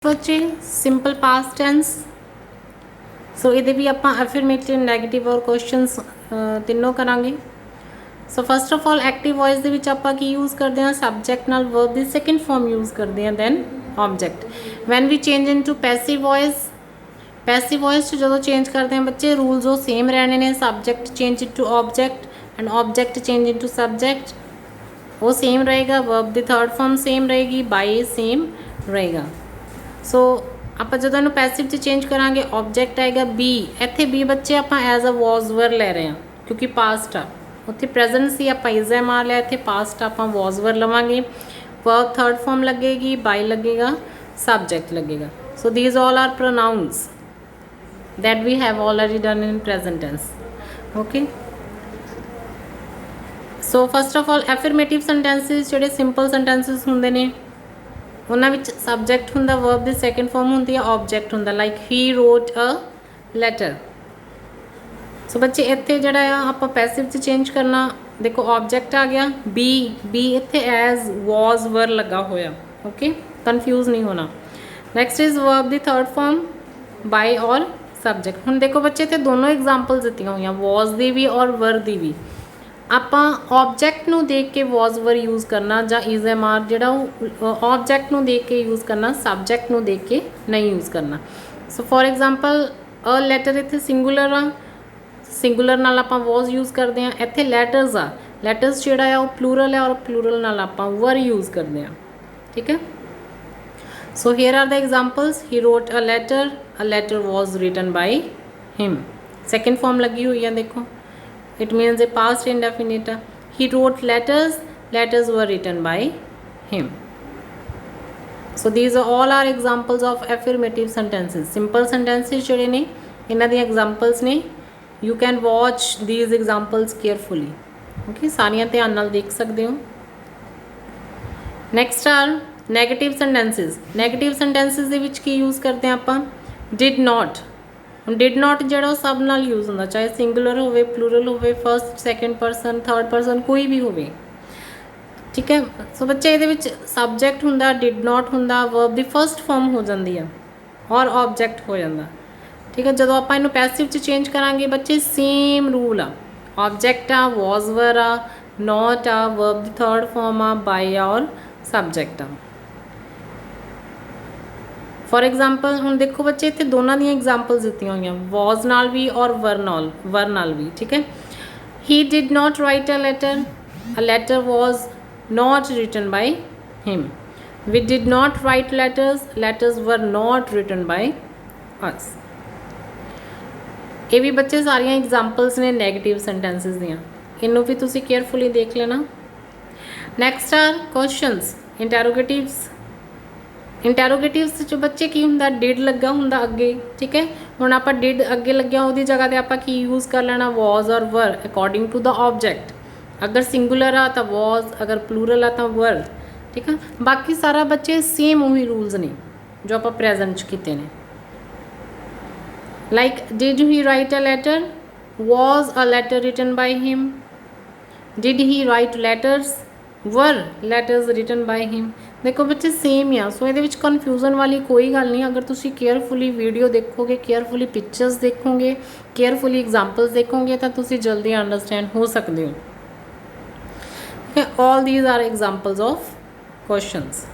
बच्चे simple past tense so ये भी आप एफर्मेटिव नैगेटिव और क्वेश्चंस तीनों करांगे। So first of all active voice दे विच आपां की यूज़ करते हैं सबजैक्ट नाल वर्ब दी सेकंड फॉर्म यूज़ करते हैं then object. When we change into passive voice जो चेंज करते हैं बच्चे रूल्स वो सेम रहने ने। Subject change into object and object change into subject वो सेम रहेगा। वर्ब दी थर्ड फॉर्म सेम रहेगी, बाय सेम रहेगा। सो आप जो पैसिव च चेंज करांगे ऑब्जैक्ट आएगा बी। इत्थे बी बच्चे आप एज अ वॉज वर लै रहे हैं क्योंकि पास्ट आ, उत्थे प्रेजेंट सी आप इज एम आर लिया, इत्थे पास्ट आप वॉज वर लवांगे। वर्ब थर्ड फॉर्म लगेगी, बाय लगेगा, सब्जेक्ट लगेगा। So these all are pronouns that we have already done in present tense. Okay, so first of all affirmative sentences जोड़े simple sentences होंगे ने उन्होंने सबजैक्ट होंगे, वर्ब की सैकेंड फॉर्म होंगी है, ऑब्जैक्ट होंगे like he wrote a letter. So बच्चे इत्थे जड़ा आप पैसिव च चेंज करना, देखो ऑब्जैक्ट आ गया बी इत्थे एज वॉज वर लगा होया। ओके, कन्फ्यूज नहीं होना। नैक्सट इज वर्ब की थर्ड फॉर्म बाय और सबजैक्ट। हुण देखो बच्चे इत्थे दोनों एग्जाम्पल दित्तियां होईयां वॉज दी भी और वर दी भी। ਆਪਾਂ ऑब्जैक्ट ਨੂੰ देख के वॉज वर यूज़ करना ਜਾਂ इज एम आर ਜਿਹੜਾ ऑब्जैक्ट ਨੂੰ देख के यूज़ करना, सबजैक्ट ਨੂੰ देख के नहीं यूज़ करना। So for example a letter इत्थे सिंगुलर आ, सिंगुलर नाल ਆਪਾਂ वॉज यूज़ करते हैं। ਇੱਥੇ लैटर्स आ, लैटर्स ਜਿਹੜਾ ਆ ਉਹ प्लूरल है और प्लूरल नाल ਆਪਾਂ वर यूज़ करते हैं। ठीक है, so here are the examples. He wrote a letter was written by him. Second form लगी हुई है, देखो it means a past indefinite. He wrote letters were written by him. So these are all are examples of affirmative sentences. Simple sentences जोड़े ने इन्हां दी examples ने। You can watch these examples carefully. Okay, सारियां ध्यान नाल देख सकते हो। Next are negative sentences. Negative sentences दे विच की यूज़ करते हैं आपां did not। डिड नॉट जो सब नाल यूज़ होंदा, चाहे सिंगुलर होवे, प्लूरल होवे, first second person third person कोई भी होवे। ठीक है, सो बच्चे ये सबजैक्ट होंदा, डिड नॉट होंदा, वर्ब दी फर्स्ट फॉर्म हो जाती है और ऑब्जैक्ट हो जाता। ठीक है, जो आप इनू पैसिव च चेंज करांगे बच्चे सेम रूल आ, ऑब्जैक्ट आ, वॉज वर आ, नॉट आ, वर्ब दी थर्ड फॉर्म आ, बाय और सबजैक्ट आ। फॉर एग्जाम्पल हुण देखो बच्चे इत्थे दोनों दी एग्जाम्पल्स दित्तियां होईयां, वॉज नाल भी और वर नाल भी। ठीक है, he did not write a letter was not written by him. We did not write letters were not written by us. ये भी बच्चे सारियां एग्जाम्पल्स ने नैगेटिव सेंटेंसिस दियां, इनू भी तुसी केयरफुली देख लेना। Next are questions interrogatives. Interrogatives च बच्चे की हुंदा डिड लगा हुंदा अगे। ठीक है, हुण आपां डिड अगे लग्या उहदी जगह ते आपां की यूज़ कर लेना वॉज और वर अकॉर्डिंग टू द ऑब्जैक्ट। अगर सिंगुलर आ तो वॉज, अगर प्लूरल आ तो वर। ठीक है, बाकी सारा बच्चे सेम उही रूल्स ने जो आपां प्रेजेंट च कीते ने। Like did he write a letter, was a letter written by him, did he write letters, were letters written by him. देखो बच्चे सेम ही आ, सो ये कन्फ्यूजन वाली कोई गल नहीं। अगर तुसी केयरफुली वीडियो देखोगे, केयरफुली पिक्चर्स देखोगे, केयरफुली एग्जाम्पल्स देखोगे तो तुसी जल्दी अंडरस्टैंड हो सकते हो। All these are examples of questions.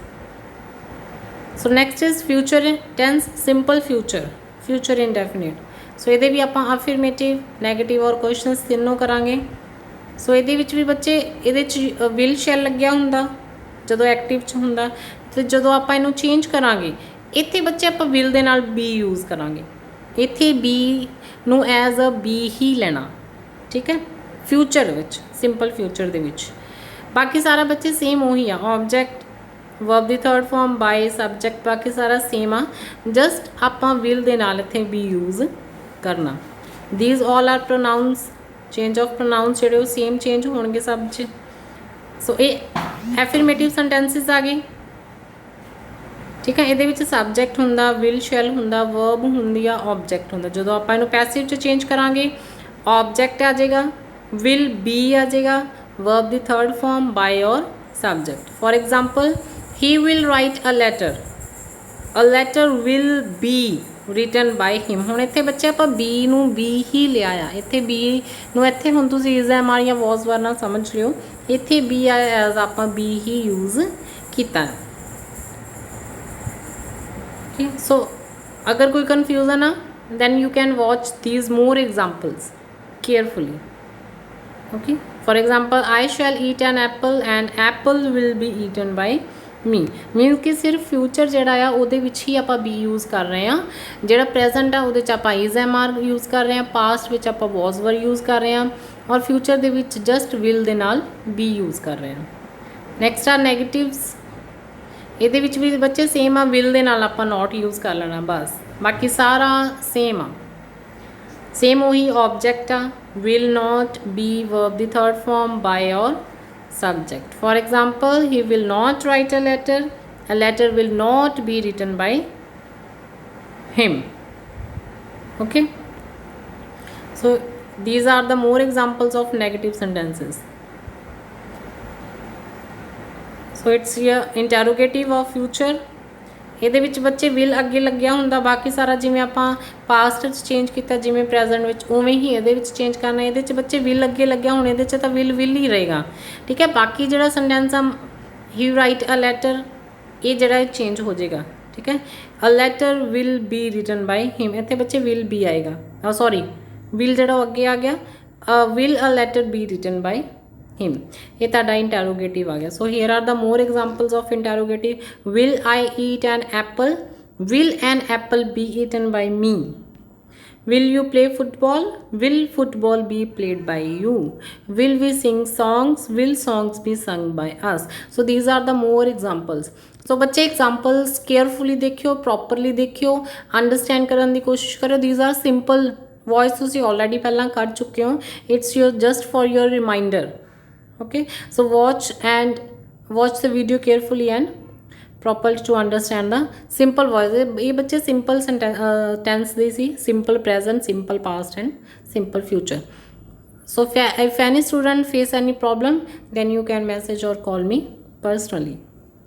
So next is future tense, simple future indefinite. So ये भी आप अफर्मेटिव, नैगेटिव और क्वेश्चंस तीनों करांगे। सो ये भी बच्चे ये विल शैल लग्या हुंदा जो एक्टिव च हुंदा, तो जो आप इनू चेंज करांगे इत्थे बच्चे आप विल दे नाल बी यूज़ करांगे। इत्थे बी नू एज अ बी ही लेना। ठीक है, फ्यूचर विच, सिंपल फ्यूचर दे विच। बाकी सारा बच्चे सेम उही आ, ऑब्जैक्ट, वर्ब दी थर्ड फॉर्म, बाय, सबजैक्ट, बाकी सारा सेम आ, जस्ट आप विल दे नाल इत्थे बी यूज़ करना। These all are pronouns, change of pronouns जोड़े सेम चेंज होणगे सब च। सो ये एफर्मेटिव सेंटेंसिस आ गई। ठीक है, ये सबजैक्ट होंदा, विल शैल होंदा, वर्ब होंदी आ, ऑब्जैक्ट होंदा। जो आप इनू पैसिव च चेंज करांगे ऑब्जैक्ट आ जाएगा, विल बी आ जाएगा, वर्ब दी थर्ड फॉर्म, बाय और subject. For example he will write a letter, a letter will be written by him. ਹੁਣ ਇੱਥੇ ਬੱਚੇ ਆਪਾਂ ਬੀ ਨੂੰ ਬੀ ਹੀ ਲਿਆ ਆ, ਇੱਥੇ ਬੀ ਨੂੰ ਇੱਥੇ ਹੁਣ ਤੁਸੀਂ ਇਜ਼ ਐਮ ਆਰ ਜਾਂ ਵਾਸ ਵਰ ਨਾਲ ਸਮਝ ਲਿਓ, ਇੱਥੇ ਬੀ ਐਜ਼ ਆਪਾਂ ਬੀ ਹੀ ਯੂਜ਼ ਕੀਤਾ। ਸੋ ਅਗਰ ਕੋਈ ਕਨਫਿਊਜ਼ਨ ਆ then you can watch these more examples carefully. Okay, for example, I shall eat an apple and apple will be eaten by me means कि सिर्फ फ्यूचर ਜਿਹੜਾ ਆ ਉਹਦੇ ਵਿੱਚ ਹੀ ਆਪਾਂ be यूज़ ਕਰ ਰਹੇ ਹਾਂ, ਜਿਹੜਾ present ਆ ਉਹਦੇ 'ਚ ਆਪਾਂ is am are यूज़ ਕਰ ਰਹੇ ਹਾਂ, past ਵਿੱਚ ਆਪਾਂ was were यूज़ ਕਰ ਰਹੇ ਹਾਂ, ਔਰ future ਦੇ ਵਿੱਚ just will ਦੇ ਨਾਲ be यूज़ ਕਰ ਰਹੇ ਹਾਂ। next are negatives। ਇਹਦੇ ਵਿੱਚ ਵੀ ਬੱਚੇ ਸੇਮ ਆ, will ਦੇ ਨਾਲ ਆਪਾਂ not यूज़ ਕਰ ਲੈਣਾ ਬਸ, ਬਾਕੀ ਸਾਰਾ ਸੇਮ ਆ, ਸੇਮ ਉਹੀ ऑब्जेक्ट ਆ। will not be verb the third form by or subject। for example, he will not write a letter will not be written by him। okay, so these are the more examples of negative sentences। so it's your interrogative of future। ਇਹਦੇ ਵਿੱਚ ਬੱਚੇ will ਅੱਗੇ ਲੱਗਿਆ ਹੁੰਦਾ, ਬਾਕੀ ਸਾਰਾ ਜਿਵੇਂ ਆਪਾਂ ਪਾਸਟ 'ਚ ਚੇਂਜ ਕੀਤਾ ਜਿਵੇਂ ਪ੍ਰੈਜ਼ੈਂਟ ਵਿੱਚ ਉਵੇਂ ਹੀ ਇਹਦੇ ਵਿੱਚ ਚੇਂਜ ਕਰਨਾ। ਇਹਦੇ 'ਚ ਬੱਚੇ will ਅੱਗੇ ਲੱਗਿਆ, ਹੁਣ ਇਹਦੇ 'ਚ ਤਾਂ will ਹੀ ਰਹੇਗਾ। ਠੀਕ ਹੈ, ਬਾਕੀ ਜਿਹੜਾ ਸੈਂਟੈਂਸ ਆ he write a letter ਇਹ ਜਿਹੜਾ ਚੇਂਜ ਹੋ ਜਾਏਗਾ। ਠੀਕ ਹੈ, a letter will be written by him ਇੱਥੇ ਬੱਚੇ will be ਆਏਗਾ, ਸੌਰੀ will ਜਿਹੜਾ ਉਹ ਅੱਗੇ ਆ ਗਿਆ, will a letter be written by him ਇਹ ਤੁਹਾਡਾ ਇੰਟੈਰੋਗੇਟਿਵ ਆ ਗਿਆ। So here are the more examples of interrogative. will I eat an apple, will an apple be eaten by me, will you play football, will football be played by you, will we sing songs, will songs be sung by us। so these are the more examples। ਸੋ ਬੱਚੇ examples carefully ਦੇਖਿਓ, properly ਦੇਖਿਓ, understand ਕਰਨ ਦੀ ਕੋਸ਼ਿਸ਼ ਕਰਿਓ। these are simple voice ਤੁਸੀਂ already ਪਹਿਲਾਂ ਕਰ ਚੁੱਕੇ ਹੋ, it's your just for your reminder। okay, so watch the video carefully and properly to understand the simple voice। ये बच्चे simple tense they C, simple present, simple past and simple future। so if any student face any problem then you can message or call me personally।